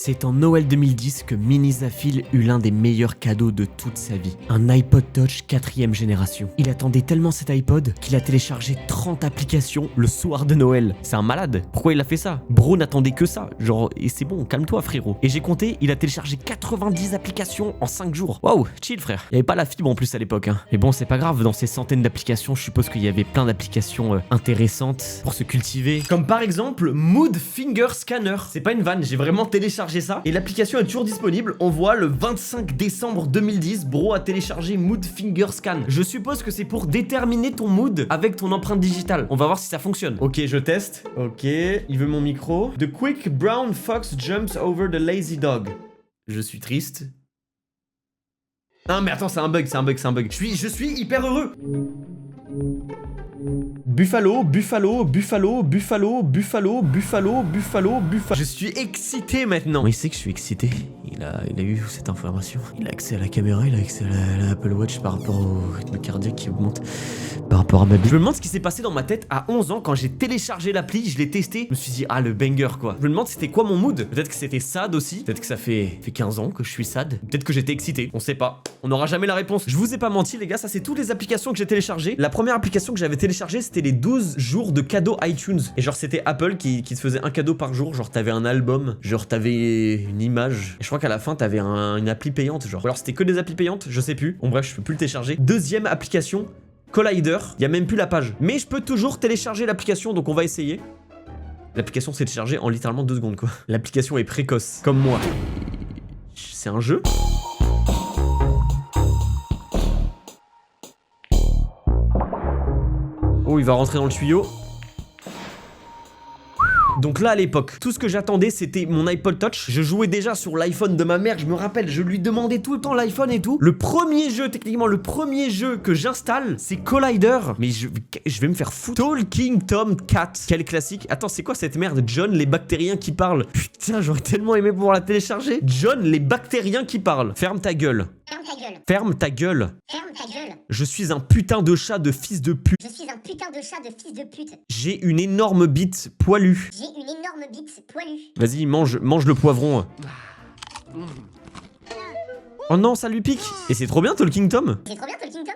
C'est en Noël 2010 que Minizafil eut l'un des meilleurs cadeaux de toute sa vie. Un iPod Touch 4ème génération. Il attendait tellement cet iPod qu'il a téléchargé 30 applications le soir de Noël. C'est un malade. Pourquoi il a fait ça? Bro n'attendait que ça. Genre, et c'est bon, calme-toi frérot. Et j'ai compté, il a téléchargé 90 applications en 5 jours. Waouh, chill frère. Il n'y avait pas la fibre en plus à l'époque. Hein. Mais bon, c'est pas grave, dans ces centaines d'applications, je suppose qu'il y avait plein d'applications intéressantes pour se cultiver. Comme par exemple, Mood Finger Scanner. C'est pas une vanne, j'ai vraiment téléchargé ça. Et l'application est toujours disponible. On voit le 25 décembre 2010, Bro a téléchargé Mood Finger Scan. Je suppose que c'est pour déterminer ton mood avec ton empreinte digitale. On va voir si ça fonctionne. Ok, je teste. Ok, il veut mon micro. The quick brown fox jumps over the lazy dog. Je suis triste. Non mais attends, c'est un bug, c'est un bug, c'est un bug. Je suis hyper heureux. Buffalo, buffalo, buffalo, buffalo, buffalo, buffalo, buffalo, buffalo. Je suis excité maintenant. Il sait que je suis excité. Il a eu cette information. Il a accès à la caméra, il a accès à la Apple Watch par rapport au rythme cardiaque qui augmente par rapport à ma vie. Je me demande ce qui s'est passé dans ma tête à 11 ans quand j'ai téléchargé l'appli, je l'ai testé. Je me suis dit, ah le banger quoi. Je me demande c'était quoi mon mood. Peut-être que c'était sad aussi. Peut-être que ça fait 15 ans que je suis sad. Peut-être que j'étais excité. On sait pas. On n'aura jamais la réponse. Je vous ai pas menti les gars, ça c'est toutes les applications que j'ai téléchargées. La première application que j'avais téléchargée c'était les 12 jours de cadeaux iTunes. Et genre c'était Apple qui te faisait un cadeau par jour. Genre t'avais un album, genre t'avais une image. Et je crois qu'à la fin t'avais une appli payante genre. Ou alors c'était que des applis payantes, je sais plus. Bon bref, je peux plus le télécharger. Deuxième application, Collider. Il y a même plus la page. Mais je peux toujours télécharger l'application, donc on va essayer. L'application s'est téléchargée en littéralement 2 secondes quoi. L'application est précoce, comme moi. C'est un jeu. Oh, il va rentrer dans le tuyau. Donc là à l'époque, tout ce que j'attendais c'était mon iPod Touch. Je jouais déjà sur l'iPhone de ma mère, je me rappelle, je lui demandais tout le temps l'iPhone et tout. Le premier jeu, techniquement le premier jeu que j'installe, c'est Collider. Mais je vais me faire foutre. Talking Tom Cat. Quel classique. Attends, c'est quoi cette merde? John, les bactériens qui parlent. Putain, j'aurais tellement aimé pouvoir la télécharger. John, les bactériens qui parlent. Ferme ta gueule. Ferme ta gueule. Ferme ta gueule. Ferme ta gueule. Je suis un putain de chat de fils de pute. Je suis un putain de chat de fils de pute. J'ai une énorme bite poilue. J'ai une énorme bite poilue. Vas-y, mange le poivron. Oh non, ça lui pique. Et c'est trop bien, Talking Tom. C'est trop bien, Talking Tom.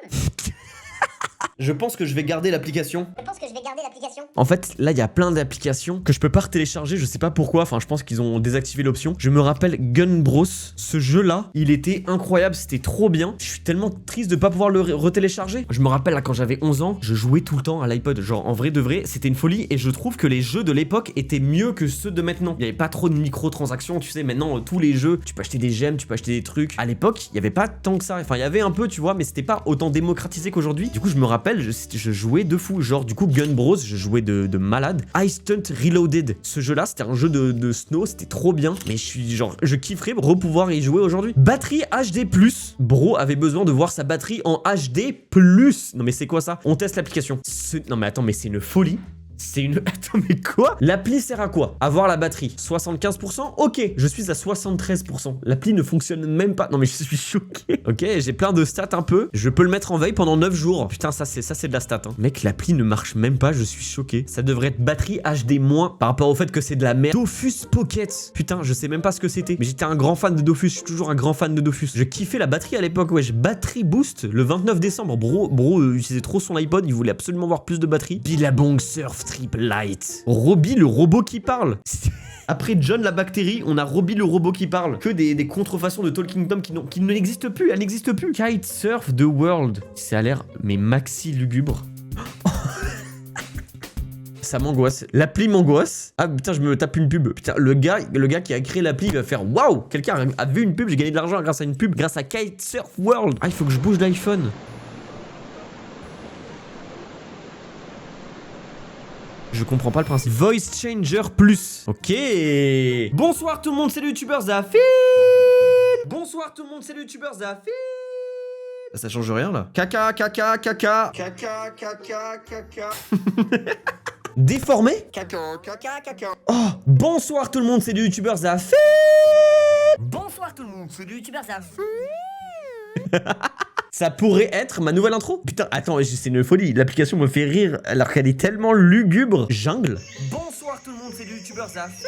Je pense que je vais garder l'application. Je pense que je vais garder l'application. En fait, là, il y a plein d'applications que je peux pas télécharger, je sais pas pourquoi. Enfin, je pense qu'ils ont désactivé l'option. Je me rappelle Gun Bros. Ce jeu-là, il était incroyable, c'était trop bien. Je suis tellement triste de pas pouvoir le retélécharger. Je me rappelle, là, quand j'avais 11 ans, je jouais tout le temps à l'iPod. Genre, en vrai de vrai, c'était une folie. Et je trouve que les jeux de l'époque étaient mieux que ceux de maintenant. Il y avait pas trop de microtransactions, tu sais. Maintenant, tous les jeux, tu peux acheter des gemmes, tu peux acheter des trucs. À l'époque, il y avait pas tant que ça. Enfin, il y avait un peu, tu vois, mais c'était pas autant démocratisé qu'aujourd'hui. Du coup, je me rappelle, je jouais de fou. Genre, du coup, Gun Bros, je jouais de malade. Ice Stunt Reloaded. Ce jeu-là, c'était un jeu de snow, c'était trop bien. Mais je kifferais repouvoir y jouer aujourd'hui. Batterie HD+. Bro avait besoin de voir sa batterie en HD+. Non, mais c'est quoi ça? On teste l'application. Non, mais attends, mais c'est une folie. C'est une... Attends, mais quoi? L'appli sert à quoi? Avoir la batterie. 75%? Ok, je suis à 73%. L'appli ne fonctionne même pas. Non, mais je suis choqué. Ok, j'ai plein de stats un peu. Je peux le mettre en veille pendant 9 jours. Putain, ça c'est de la stat. Hein. Mec, l'appli ne marche même pas, je suis choqué. Ça devrait être batterie HD- par rapport au fait que c'est de la merde. Dofus Pocket. Putain, je sais même pas ce que c'était. Mais j'étais un grand fan de Dofus. Je suis toujours un grand fan de Dofus. Je kiffais la batterie à l'époque, wesh. Batterie boost le 29 décembre. Bro utilisait trop son iPod. Il voulait absolument avoir plus de batterie. Billabong Surf Triple Light. Robbie le robot qui parle. Après John la bactérie, on a Robbie le robot qui parle. Que des contrefaçons de Talking Tom qui n'existent plus. Elle n'existe plus. Kite Surf the World. Ça a l'air mais maxi lugubre. Ça m'angoisse. L'appli m'angoisse. Ah putain, je me tape une pub. Putain, le gars qui a créé l'appli, il va faire waouh, quelqu'un a vu une pub, j'ai gagné de l'argent grâce à une pub, grâce à Kite Surf World. Ah, il faut que je bouge l'iPhone. Je comprends pas le principe. Voice Changer Plus. Ok. Bonsoir tout le monde, c'est le youtubeur Zafil. Bonsoir tout le monde, c'est le youtubeur Zafil. Ça change rien là. Caca. Déformé. Caca. Oh, bonsoir tout le monde, c'est le youtubeur Zafil. Bonsoir tout le monde, c'est le youtubeur Zafil. Ça pourrait être ma nouvelle intro. Putain, attends, c'est une folie. L'application me fait rire alors qu'elle est tellement lugubre. Jungle. Bonsoir tout le monde, c'est le youtubeur Zafil.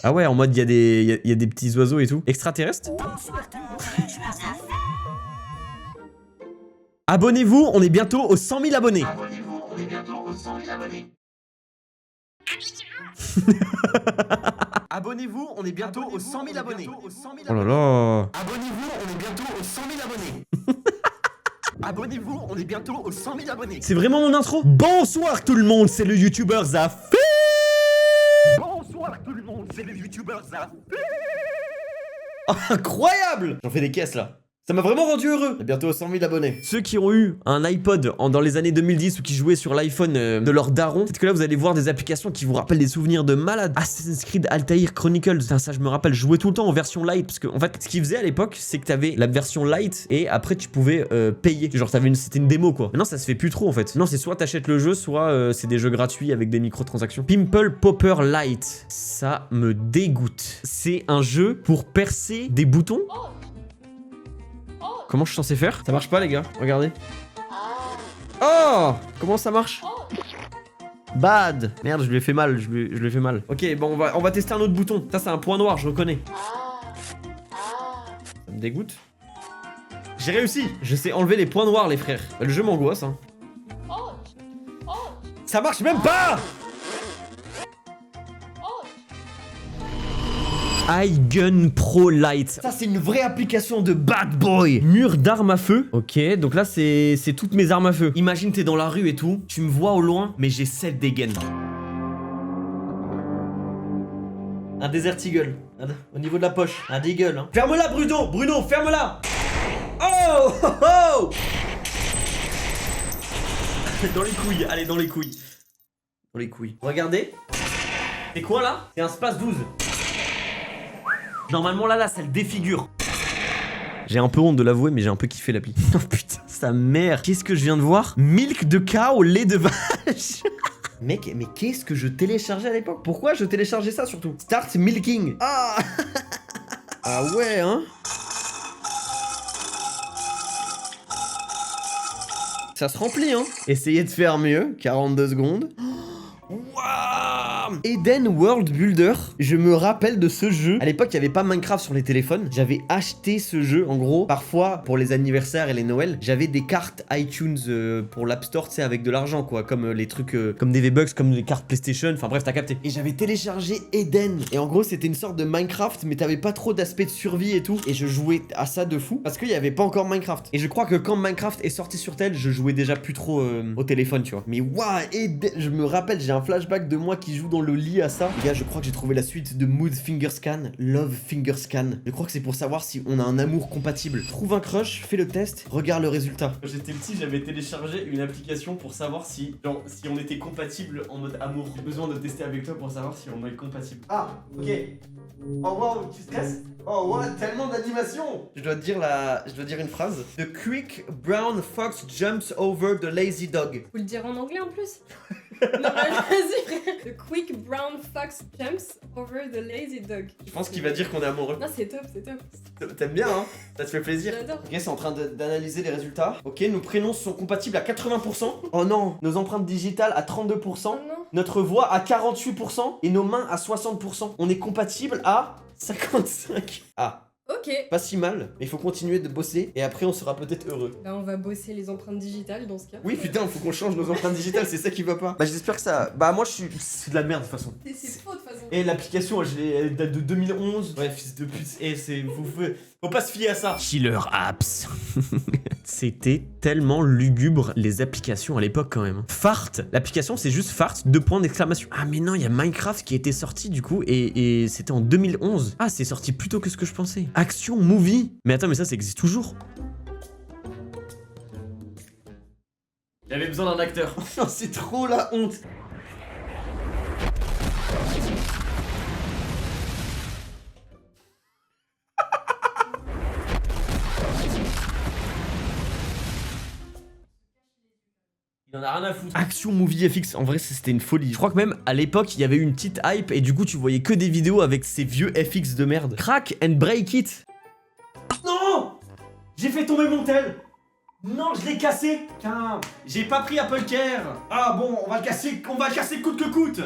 Ah ouais, en mode il y a des petits oiseaux et tout. Extraterrestres. Bonsoir tout le monde, c'est le youtubeur Zaf. Abonnez-vous, on est bientôt aux 100 000 abonnés. Abonnez-vous, on est bientôt aux 100 000 abonnés. Abonnez-vous, on est bientôt aux 100 000 abonnés. Oh là là. Abonnez-vous, on est bientôt aux 100 000 abonnés. Abonnez-vous, on est bientôt aux 100 000 abonnés. C'est vraiment mon intro. Bonsoir tout le monde, c'est le youtubeur Zaf. Bonsoir tout le monde, c'est le youtubeur Zaf. Incroyable. J'en fais des caisses là. Ça m'a vraiment rendu heureux. On est bientôt aux 100 000 abonnés. Ceux qui ont eu un iPod dans les années 2010 ou qui jouaient sur l'iPhone de leur daron, peut-être que là vous allez voir des applications qui vous rappellent des souvenirs de malades. Assassin's Creed Altair Chronicles, ça je me rappelle, je jouais tout le temps en version light parce que en fait ce qu'ils faisaient à l'époque c'est que t'avais la version light et après tu pouvais payer. Genre c'était une démo quoi. Maintenant ça se fait plus trop en fait. Non c'est soit t'achètes le jeu, soit c'est des jeux gratuits avec des microtransactions. Pimple Popper Light, ça me dégoûte. C'est un jeu pour percer des boutons. Comment je suis censé faire? Ça marche pas les gars, regardez. Oh! Comment ça marche? Bad! Merde, je lui ai fait mal, je lui ai fait mal. Ok, bon, on va tester un autre bouton. Ça, c'est un point noir, je reconnais. Ça me dégoûte. J'ai réussi! Je sais enlever les points noirs, les frères. Le jeu m'angoisse, hein. Ça marche même pas! iGun Pro Light. Ça, c'est une vraie application de bad boy. Mur d'armes à feu. Ok, donc là, c'est toutes mes armes à feu. Imagine, t'es dans la rue et tout. Tu me vois au loin, mais j'ai 7 dégaines. Un Desert Eagle. Au niveau de la poche. Un Deagle. Hein. Ferme-la, Bruno. Bruno, ferme-la. Oh, oh, oh. Dans les couilles. Allez, dans les couilles. Dans les couilles. Regardez. C'est quoi, là? C'est un Space 12. Normalement là ça le défigure. J'ai un peu honte de l'avouer mais j'ai un peu kiffé l'appli. Oh putain sa mère. Qu'est-ce que je viens de voir? Milk de cow, lait de vache. Mec mais qu'est-ce que je téléchargeais à l'époque? Pourquoi je téléchargeais ça surtout? Start milking. Ah. Ah ouais hein. Ça se remplit hein. Essayez de faire mieux. 42 secondes. Waouh! Eden World Builder, je me rappelle de ce jeu. À l'époque, il n'y avait pas Minecraft sur les téléphones. J'avais acheté ce jeu, en gros, parfois pour les anniversaires et les Noëls. J'avais des cartes iTunes pour l'App Store, tu sais, avec de l'argent, quoi. Comme les trucs, comme des V-Bucks, comme les cartes PlayStation. Enfin bref, t'as capté. Et j'avais téléchargé Eden. Et en gros, c'était une sorte de Minecraft, mais t'avais pas trop d'aspect de survie et tout. Et je jouais à ça de fou parce qu'il n'y avait pas encore Minecraft. Et je crois que quand Minecraft est sorti sur tel, je jouais déjà plus trop au téléphone, tu vois. Mais waouh, Eden, je me rappelle, j'ai un flashback de moi qui joue dans le lit à ça. Les gars, je crois que j'ai trouvé la suite de Mood Finger Scan, Love Finger Scan. Je crois que c'est pour savoir si on a un amour compatible. Trouve un crush, fais le test, regarde le résultat. Quand j'étais petit, j'avais téléchargé une application pour savoir si, genre, si on était compatible en mode amour. J'ai besoin de tester avec toi pour savoir si on est compatible. Ah, ok. Oh wow, tu stresses? Oh wow, tellement d'animation. Je dois dire une phrase. The quick brown fox jumps over the lazy dog. Faut le dire en anglais en plus. Non, vas-y frère. The quick brown fox jumps over the lazy dog. Je pense qu'il va dire qu'on est amoureux. Non, c'est top, c'est top. T'aimes bien, hein? Ça te fait plaisir? J'adore. Ok, c'est en train d'analyser les résultats. Ok, nos prénoms sont compatibles à 80%. Oh non, nos empreintes digitales à 32%. Oh non. Notre voix à 48% et nos mains à 60%. On est compatible à 55. Ah. Ok. Pas si mal, mais il faut continuer de bosser et après on sera peut-être heureux. Bah on va bosser les empreintes digitales dans ce cas. Oui putain, faut qu'on change nos empreintes digitales, c'est ça qui va pas. Bah j'espère que ça... Bah moi je suis... C'est de la merde de toute façon. C'est faux de toute façon. Et l'application, elle date de 2011. Ouais, fils de pute. Et c'est... Faut pas se fier à ça. Killer Apps. C'était tellement lugubre les applications à l'époque quand même. Fart. L'application c'est juste Fart, 2 points d'exclamation. Ah mais non, il y a Minecraft qui était sorti du coup et c'était en 2011. Ah c'est sorti plus tôt que ce que je pensais. Action Movie. Mais attends, mais ça existe toujours. J'avais besoin d'un acteur. C'est trop la honte. Il en a rien à foutre. Action Movie FX, en vrai c'était une folie. Je crois que même à l'époque il y avait eu une petite hype et du coup tu voyais que des vidéos avec ces vieux FX de merde. Crack and break it. Non! J'ai fait tomber mon tel. Non, je l'ai cassé. Putain, j'ai pas pris Apple Care. Ah bon, on va le casser coûte que coûte.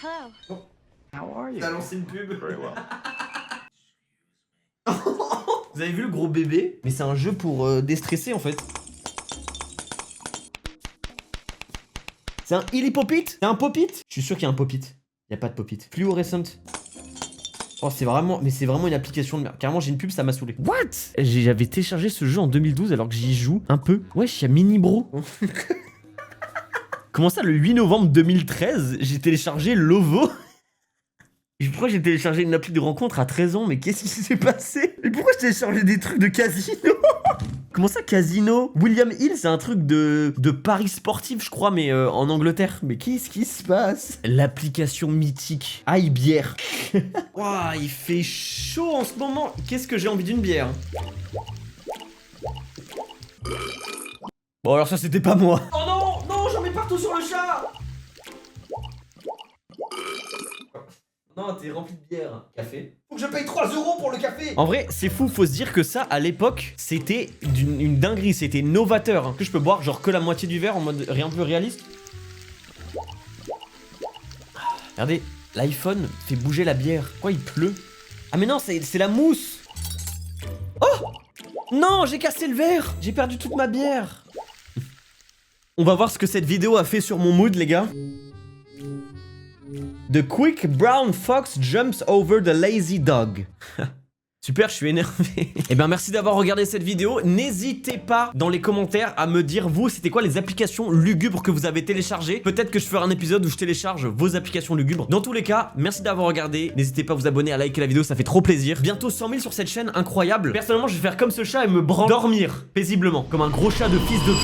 Hello. T'as lancé une pub. Vous avez vu le gros bébé? Mais c'est un jeu pour déstresser en fait. C'est un Illy Pop-It? C'est un Pop-It? Je suis sûr qu'il y a un Pop-It. Il y a pas de Pop-It. Fluorescent. Oh c'est vraiment... Mais c'est vraiment une application de merde. Carrément j'ai une pub, ça m'a saoulé. What? J'avais téléchargé ce jeu en 2012 alors que j'y joue un peu. Wesh, il y a Mini Bro. Comment ça, le 8 novembre 2013, j'ai téléchargé Lovo? Et pourquoi j'ai téléchargé une appli de rencontre à 13 ans? Mais qu'est-ce qui s'est passé? Et pourquoi j'ai téléchargé des trucs de casino? Comment ça, casino? William Hill, c'est un truc de paris sportif, je crois, mais en Angleterre. Mais qu'est-ce qui se passe? L'application mythique. Aïe, bière. Ouah, il fait chaud en ce moment. Qu'est-ce que j'ai envie d'une bière? Bon, alors ça, c'était pas moi. Oh non, non, j'en mets partout sur le chat. Non, t'es rempli de bière. Café. Faut que je paye 3 € pour le café. En vrai, c'est fou, faut se dire que ça, à l'époque, c'était une dinguerie, c'était novateur. Hein. Que je peux boire genre que la moitié du verre en mode un peu réaliste. Regardez, l'iPhone fait bouger la bière. Quoi, il pleut? Ah mais non, c'est la mousse. Oh non, j'ai cassé le verre. J'ai perdu toute ma bière. On va voir ce que cette vidéo a fait sur mon mood, les gars. The quick brown fox jumps over the lazy dog. Super, je suis énervé. Eh bien, merci d'avoir regardé cette vidéo. N'hésitez pas dans les commentaires à me dire, vous, c'était quoi les applications lugubres que vous avez téléchargées. Peut-être que je ferai un épisode où je télécharge vos applications lugubres. Dans tous les cas, merci d'avoir regardé. N'hésitez pas à vous abonner, à liker la vidéo, ça fait trop plaisir. Bientôt 100 000 sur cette chaîne, incroyable. Personnellement, je vais faire comme ce chat et me dormir paisiblement, comme un gros chat de fils de pute.